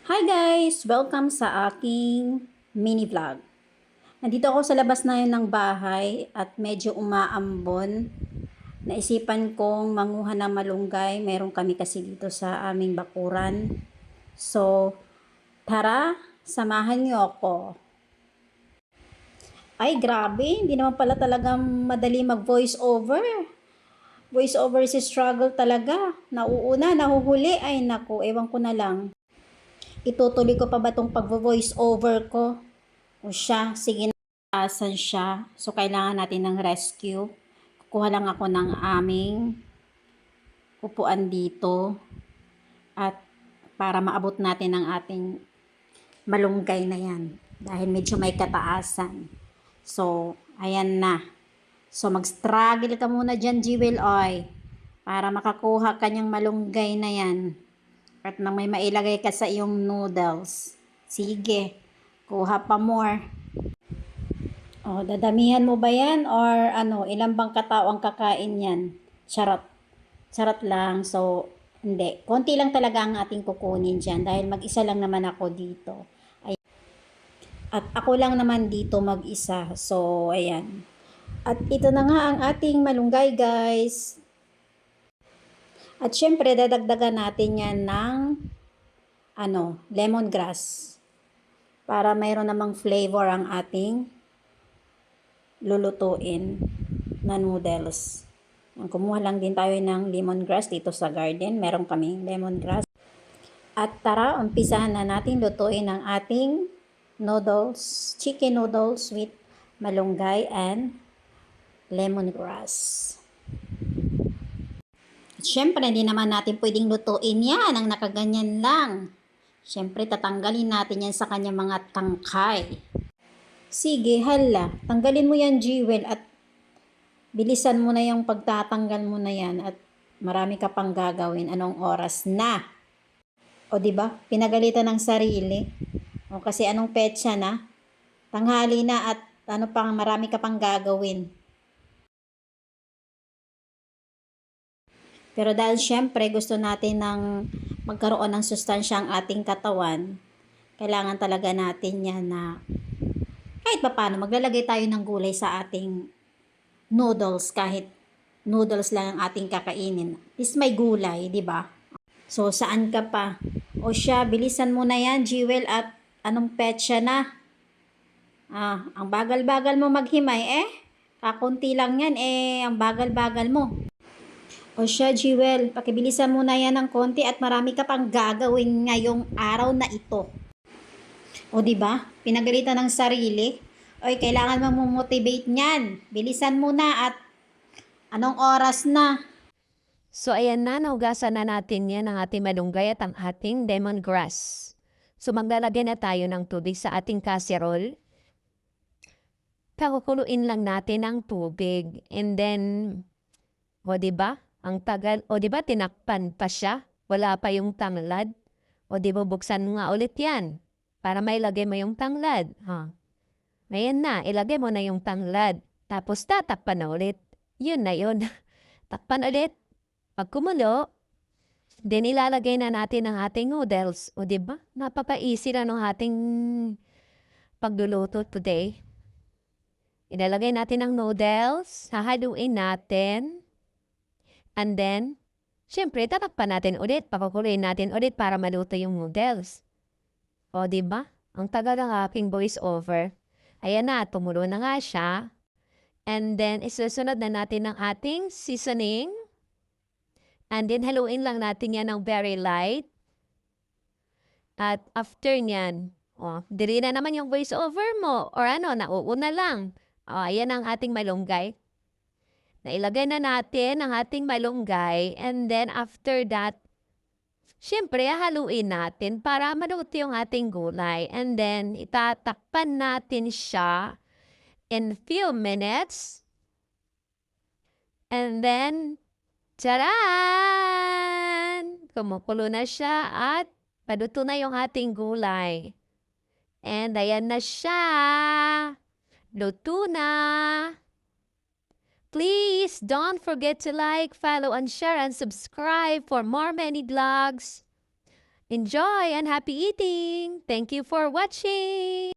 Hi guys! Welcome sa aking mini vlog. Nandito ako sa labas na ng bahay at medyo umaambon. Naisipan kong manguha ng malunggay. Meron kami kasi dito sa aming bakuran. So, tara, samahan niyo ako. Ay, grabe. Hindi naman pala talagang madali mag voice over. Voice over is struggle talaga. Nauuna, nahuhuli. Ay, naku, ewan ko na lang. Itutuloy ko pa ba tong pag-voice over ko? O siya, sige na, asan siya. So, kailangan natin ng rescue. Kukuha lang ako ng aming upuan dito. At para maabot natin ang ating malunggay na yan. Dahil medyo may kataasan. So, ayan na. So, mag-struggle ka muna dyan, Jewel Oy. Para makakuha kanyang malunggay na yan. At nang may mailagay ka sa iyong noodles. Sige, kuha pa more. Oh, dadamihan mo ba yan or ano, ilang bang katao ang kakain yan? Charot. Charot lang. So, hindi. Konti lang talaga ang ating kukunin dyan dahil mag-isa lang naman ako dito. Ay, at ako lang naman dito mag-isa. So, ayan. At ito na nga ang ating malunggay, guys. At syempre, dadagdagan natin yan ng lemongrass. Para mayroon namang flavor ang ating lulutuin na noodles. Kumuha lang din tayo ng lemongrass dito sa garden. Meron kaming lemongrass. At tara, umpisahan na natin lutuin ang ating noodles, chicken noodles with malunggay and lemongrass. At syempre, hindi naman natin pwedeng lutuin yan ang nakaganyan lang. Syempre, tatanggalin natin yan sa kanyang mga tangkay. Sige, hala. Tanggalin mo yan, Jewel, at bilisan mo na yung pagtatanggal mo na yan at marami ka pang gagawin. Anong oras na? O di ba? Pinagalitan ng sarili. O kasi anong petsa na? Tanghali na at ano pang marami ka pang gagawin. Pero dahil syempre gusto natin ng magkaroon ng sustansya ang ating katawan, kailangan talaga natin yan na kahit paano maglalagay tayo ng gulay sa ating noodles kahit noodles lang ang ating kakainin. At least may gulay, di ba? So, saan ka pa? O siya, bilisan mo na yan, Jewel, at anong petsa na? Ang bagal-bagal mo maghimay, eh. Kakunti lang yan, eh, ang bagal-bagal mo. O siya, Jewel, pakibilisan mo na yan ng konti at marami ka pang gagawin ngayong araw na ito. O di ba? Pinagalitan ng sarili. Oy, kailangan mong motivate niyan. Bilisan mo na at anong oras na? So ayan na, nahugasan na natin yan ang ating malunggay at ang ating lemongrass. So maglalagay na tayo ng tubig sa ating casserole. Pakukuluin lang natin ang tubig. And then, o diba? Ang tagal, o diba tinakpan pa siya? Wala pa yung tanglad. O diba buksan mo nga ulit yan para may lagay mo yung tanglad. Ayan na, ilagay mo na yung tanglad. Tapos tatakpan na ulit. Yun na yun. Takpan ulit. Pag kumulo, then ilalagay na natin ang ating noodles. O diba? Napaka-easy na ng ating pagluluto today. Ilalagay natin ang noodles, hahaluin natin, and then, syempre, tatakpan natin ulit, pakukuloyin natin ulit para maluto yung noodles. O diba? Ang tagal ng aking voice over. Ayan na, tumulo na nga siya. And then, isusunod na natin ang ating seasoning. And then, haluin lang natin yan ng very light. At after nyan, dili na naman yung voice over mo. Or nauuna lang. Ayan ang ating malunggay. Nailagay na natin ang ating malunggay. And then, after that, syempre, haluin natin para maluto yung ating gulay. And then, itatakpan natin siya in few minutes. And then, Charan! Kumukulo na siya at paluto na yung ating gulay. And ayan na siya. Luto na. Please don't forget to like, follow, and share, and subscribe for more many vlogs. Enjoy and happy eating! Thank you for watching!